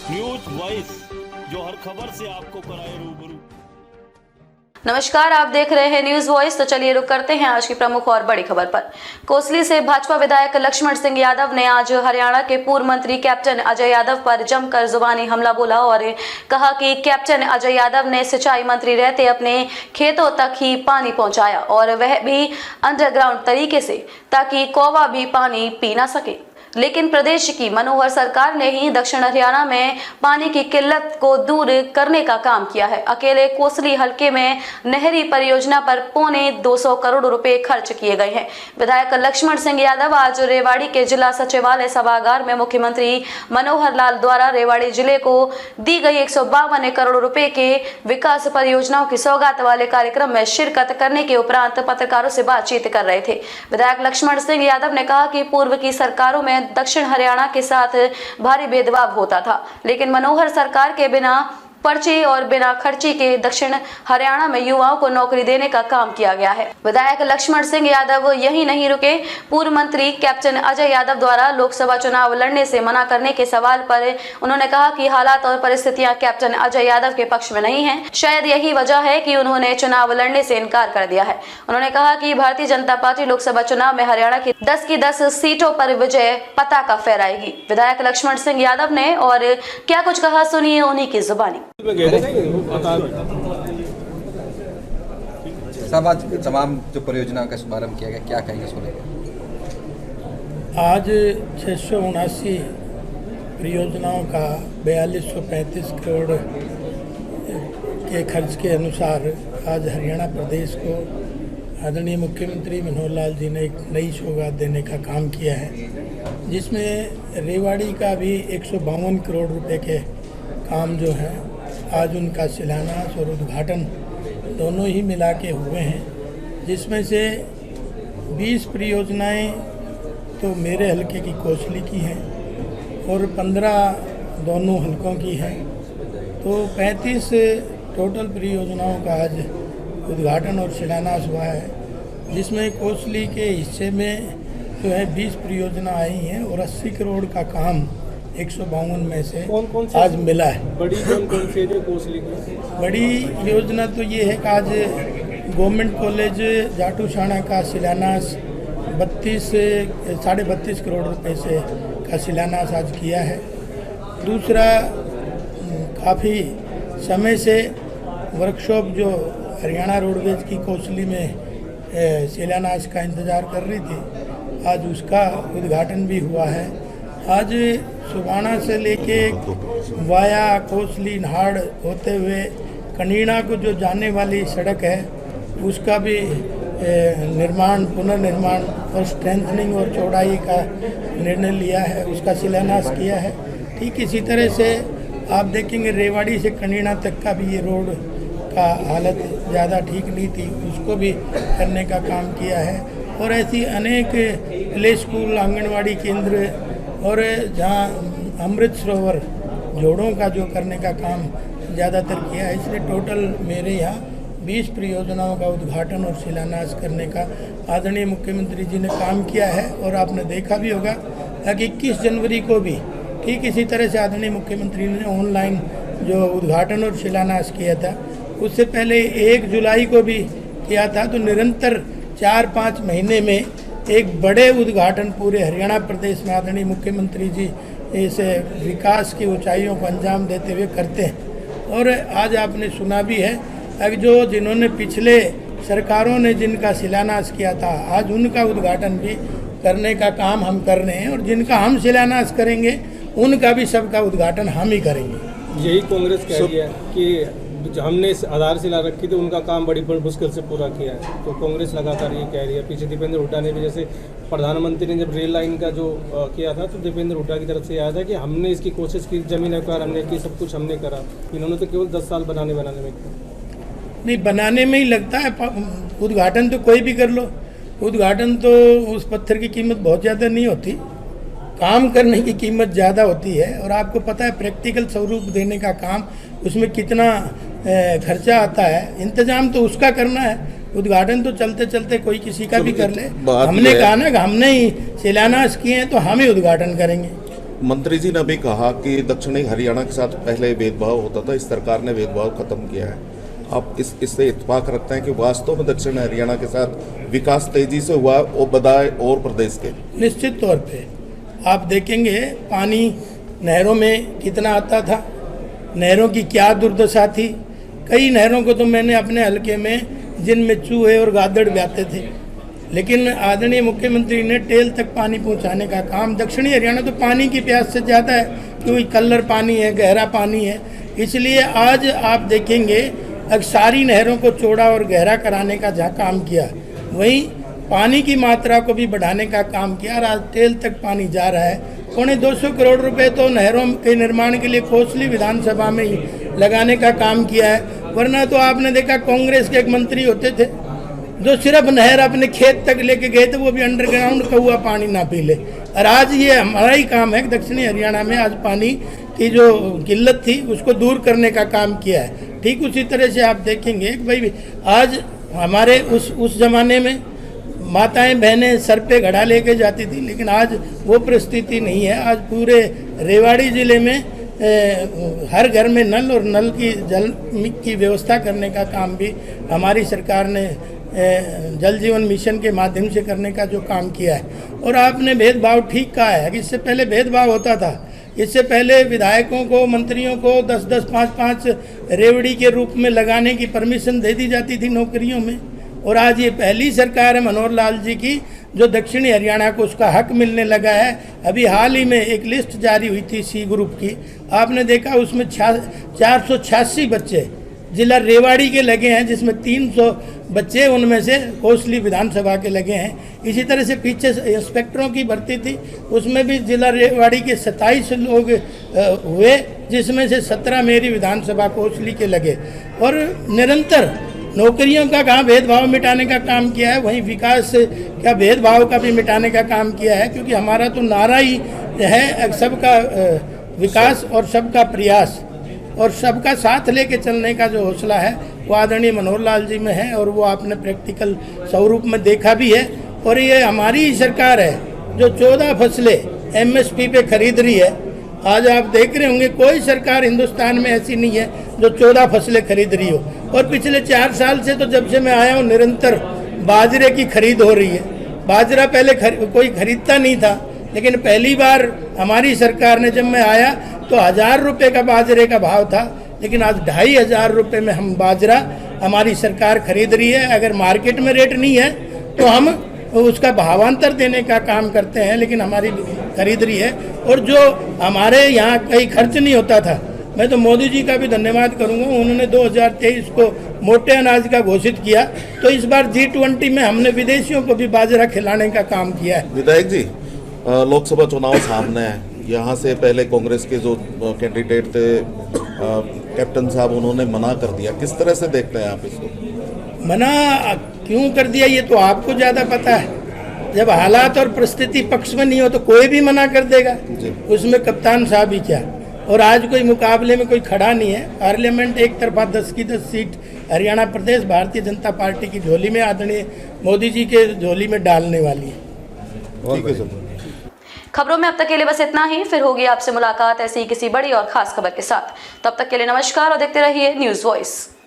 News voice, जो हर खबर से आपको कराए रूबरू। नमस्कार, आप देख रहे हैं न्यूज वॉइस। तो चलिए रुक करते हैं आज की प्रमुख और बड़ी खबर पर। कोसली से भाजपा विधायक लक्ष्मण सिंह यादव ने आज हरियाणा के पूर्व मंत्री कैप्टन अजय यादव पर जमकर जुबानी हमला बोला और कहा कि कैप्टन अजय यादव ने सिंचाई मंत्री रहते अपने खेतों तक ही पानी पहुंचाया और वह भी अंडरग्राउंड तरीके से, ताकि कौवा भी पानी पी ना सके। लेकिन प्रदेश की मनोहर सरकार ने ही दक्षिण हरियाणा में पानी की किल्लत को दूर करने का काम किया है। अकेले कोसली हलके में नहरी परियोजना पर 225 करोड़ रुपए खर्च किए गए हैं। विधायक लक्ष्मण सिंह यादव आज रेवाड़ी के जिला सचिवालय सभागार में मुख्यमंत्री मनोहर लाल द्वारा रेवाड़ी जिले को दी गई 152 करोड़ रुपए के विकास परियोजनाओं की सौगात वाले कार्यक्रम में शिरकत करने के उपरांत पत्रकारों से बातचीत कर रहे थे। विधायक लक्ष्मण सिंह यादव ने कहा कि पूर्व की सरकारों में दक्षिण हरियाणा के साथ भारी भेदभाव होता था, लेकिन मनोहर सरकार के बिना पर्ची और बिना खर्ची के दक्षिण हरियाणा में युवाओं को नौकरी देने का काम किया गया है। विधायक लक्ष्मण सिंह यादव यही नहीं रुके। पूर्व मंत्री कैप्टन अजय यादव द्वारा लोकसभा चुनाव लड़ने से मना करने के सवाल पर उन्होंने कहा कि हालात और परिस्थितियां कैप्टन अजय यादव के पक्ष में नहीं है। शायद यही वजह है कि उन्होंने चुनाव लड़ने से इनकार कर दिया है। उन्होंने कहा कि भारतीय जनता पार्टी लोकसभा चुनाव में हरियाणा की 10 सीटों पर विजय पताका फहराएगी। विधायक लक्ष्मण सिंह यादव ने और क्या कुछ कहा, सुनिए उन्हीं की जुबानी। सब आज तमाम जो परियोजना का शुभारंभ किया गया, क्या कहेंगे सुनेंगे? आज 679 परियोजनाओं का 4235 करोड़ के खर्च के अनुसार आज हरियाणा प्रदेश को आदरणीय मुख्यमंत्री मनोहर लाल जी ने एक नई सौगात देने का काम किया है, जिसमें रेवाड़ी का भी 152 करोड़ रुपए के काम जो है आज उनका शिलान्यास और उद्घाटन दोनों ही मिला के हुए हैं, जिसमें से 20 परियोजनाएं तो मेरे हलके की कोसली की हैं और 15 दोनों हलकों की हैं। तो 35 टोटल परियोजनाओं का आज उद्घाटन और शिलान्यास हुआ है, जिसमें कोसली के हिस्से में जो है 20 परियोजना आई हैं और 80 करोड़ का काम 152 में से कौन आज मिला है। बड़ी कौन सी है कोसली की? बड़ी योजना तो ये है कि आज गवर्नमेंट कॉलेज जाटूशाना का शिलान्यास 32.5 करोड़ रुपए से का शिलान्यास आज किया है। दूसरा, काफ़ी समय से वर्कशॉप जो हरियाणा रोडवेज की कोसली में शिलान्यास का इंतज़ार कर रही थी, आज उसका उद्घाटन भी हुआ है। आज सुबाना से लेके वाया कोसली नाड़ होते हुए कनीना को जो जाने वाली सड़क है, उसका भी निर्माण, पुनर्निर्माण और स्ट्रेंथनिंग और चौड़ाई का निर्णय लिया है, उसका शिलान्यास किया है। ठीक इसी तरह से आप देखेंगे रेवाड़ी से कनीना तक का भी ये रोड का हालत ज़्यादा ठीक नहीं थी, उसको भी करने का काम किया है। और ऐसी अनेक प्ले स्कूल, आंगनवाड़ी केंद्र और जहाँ अमृत सरोवर जोड़ों का जो करने का काम ज़्यादातर किया है। इसलिए टोटल मेरे यहाँ 20 परियोजनाओं का उद्घाटन और शिलान्यास करने का आदरणीय मुख्यमंत्री जी ने काम किया है। और आपने देखा भी होगा कि 21 जनवरी को भी ठीक इसी तरह से आदरणीय मुख्यमंत्री ने ऑनलाइन जो उद्घाटन और शिलान्यास किया था, उससे पहले 1 जुलाई को भी किया था। तो निरंतर 4-5 महीने में एक बड़े उद्घाटन पूरे हरियाणा प्रदेश में आदरणीय मुख्यमंत्री जी इस विकास की ऊंचाइयों को अंजाम देते हुए करते हैं। और आज आपने सुना भी है कि जो जिन्होंने पिछले सरकारों ने जिनका शिलान्यास किया था, आज उनका उद्घाटन भी करने का काम हम कर रहे हैं। और जिनका हम शिलान्यास करेंगे उनका भी सबका उद्घाटन हम ही करेंगे। यही कांग्रेस कह रही है कि हमने आधारशिला रखी थी, उनका काम बड़ी मुश्किल से पूरा किया है। तो कांग्रेस लगातार ये कह रही है। पीछे दीपेंद्र हुड्डा ने भी, जैसे प्रधानमंत्री ने जब रेल लाइन का जो किया था, तो दीपेंद्र हुड्डा की तरफ से आया था कि हमने इसकी कोशिश की, जमीन एक्वायर हमने की, सब कुछ हमने करा। इन्होंने तो केवल 10 साल बनाने में नहीं, बनाने में ही लगता है। उद्घाटन तो कोई भी कर लो, उद्घाटन तो उस पत्थर की कीमत बहुत ज़्यादा नहीं होती, काम करने की कीमत ज़्यादा होती है। और आपको पता है प्रैक्टिकल स्वरूप देने का काम, उसमें कितना खर्चा आता है, इंतजाम तो उसका करना है। उद्घाटन तो चलते चलते कोई किसी का भी कर ले। हमने कहा ना कि हमने ही शिलान्यास किए हैं तो हम ही उद्घाटन करेंगे। मंत्री जी ने भी कहा कि दक्षिणी हरियाणा के साथ पहले भेदभाव होता था, इस सरकार ने भेदभाव खत्म किया है। आप इससे इत्तेफाक रखते हैं कि वास्तव में दक्षिण हरियाणा के साथ विकास तेजी से हुआ और बदाए और प्रदेश के? निश्चित तौर पे आप देखेंगे पानी नहरों में कितना आता था, नहरों की क्या दुर्दशा थी। कई नहरों को तो मैंने अपने हलके में जिनमें चूहे और गादड़ ब्याते थे, लेकिन आदरणीय मुख्यमंत्री ने टेल तक पानी पहुंचाने का काम। दक्षिणी हरियाणा तो पानी की प्यास से ज़्यादा है, क्योंकि कल्लर पानी है, गहरा पानी है। इसलिए आज आप देखेंगे सारी नहरों को चौड़ा और गहरा कराने का जहाँ काम किया, वहीं पानी की मात्रा को भी बढ़ाने का काम किया और आज टेल तक पानी जा रहा है। 250 करोड़ रुपए तो नहरों के निर्माण के लिए कोसली विधानसभा में ही लगाने का काम किया है। वरना तो आपने देखा कांग्रेस के एक मंत्री होते थे जो सिर्फ नहर अपने खेत तक लेके गए थे, वो भी अंडरग्राउंड कौआ पानी ना पी ले। और आज ये हमारा ही काम है कि दक्षिणी हरियाणा में आज पानी की जो किल्लत थी उसको दूर करने का काम किया है। ठीक उसी तरह से आप देखेंगे कि भाई आज हमारे उस जमाने में माताएं बहनें सर पे घड़ा लेके जाती थी, लेकिन आज वो परिस्थिति नहीं है। आज पूरे रेवाड़ी ज़िले में हर घर में नल और नल की जल की व्यवस्था करने का काम भी हमारी सरकार ने जल जीवन मिशन के माध्यम से करने का जो काम किया है। और आपने भेदभाव ठीक कहा है कि इससे पहले भेदभाव होता था। इससे पहले विधायकों को, मंत्रियों को 10-10, 5-5 रेवड़ी के रूप में लगाने की परमिशन दे दी जाती थी नौकरियों में। और आज ये पहली सरकार है मनोहर लाल जी की जो दक्षिणी हरियाणा को उसका हक मिलने लगा है। अभी हाल ही में एक लिस्ट जारी हुई थी सी ग्रुप की, आपने देखा उसमें 486 बच्चे जिला रेवाड़ी के लगे हैं, जिसमें 300 बच्चे उनमें से कोसली विधानसभा के लगे हैं। इसी तरह से पीछे इंस्पेक्टरों की भर्ती थी, उसमें भी जिला रेवाड़ी के 27 लोग हुए, जिसमें से 17 मेरी विधानसभा कोसली के लगे। और निरंतर नौकरियों का कहाँ भेदभाव मिटाने का काम किया है, वहीं विकास का भेदभाव का भी मिटाने का काम किया है। क्योंकि हमारा तो नारा ही है सबका विकास और सबका प्रयास और सबका साथ लेके चलने का जो हौसला है वो आदरणीय मनोहर लाल जी में है। और वो आपने प्रैक्टिकल स्वरूप में देखा भी है। और ये हमारी ही सरकार है जो 14 फसलें MSP पे खरीद रही है। आज आप देख रहे होंगे कोई सरकार हिंदुस्तान में ऐसी नहीं है जो 14 फसलें खरीद रही हो। और पिछले 4 साल से तो जब से मैं आया हूँ निरंतर बाजरे की खरीद हो रही है। बाजरा पहले कोई खरीदता नहीं था, लेकिन पहली बार हमारी सरकार ने, जब मैं आया तो 1000 रुपये का बाजरे का भाव था, लेकिन आज 2500 रुपये में हम बाजरा हमारी सरकार खरीद रही है। अगर मार्केट में रेट नहीं है तो हम उसका भावांतर देने का काम करते हैं, लेकिन हमारी खरीद रही है। और जो हमारे यहाँ कहीं खर्च नहीं होता था, मैं तो मोदी जी का भी धन्यवाद करूंगा, उन्होंने 2023 को मोटे अनाज का घोषित किया, तो इस बार G20 में हमने विदेशियों को भी बाजरा खिलाने का काम किया है। विधायक जी, लोकसभा चुनाव सामने है, यहाँ से पहले कांग्रेस के जो कैंडिडेट थे कैप्टन साहब, उन्होंने मना कर दिया, किस तरह से देखते हैं आप इसको? मना क्यों कर दिया ये तो आपको ज़्यादा पता है। जब हालात और परिस्थिति पक्ष में नहीं हो तो कोई भी मना कर देगा, उसमें कप्तान साहब ही क्या। और आज कोई मुकाबले में कोई खड़ा नहीं है। पार्लियामेंट एक तरफा 10 की 10 सीट हरियाणा प्रदेश भारतीय जनता पार्टी की झोली में, आदरणीय मोदी जी के झोली में डालने वाली है। ठीक है सर। खबरों में अब तक के लिए बस इतना ही। फिर होगी आपसे मुलाकात ऐसी ही किसी बड़ी और खास खबर के साथ। तब तक के लिए नमस्कार और देखते रहिए न्यूज़ वॉइस।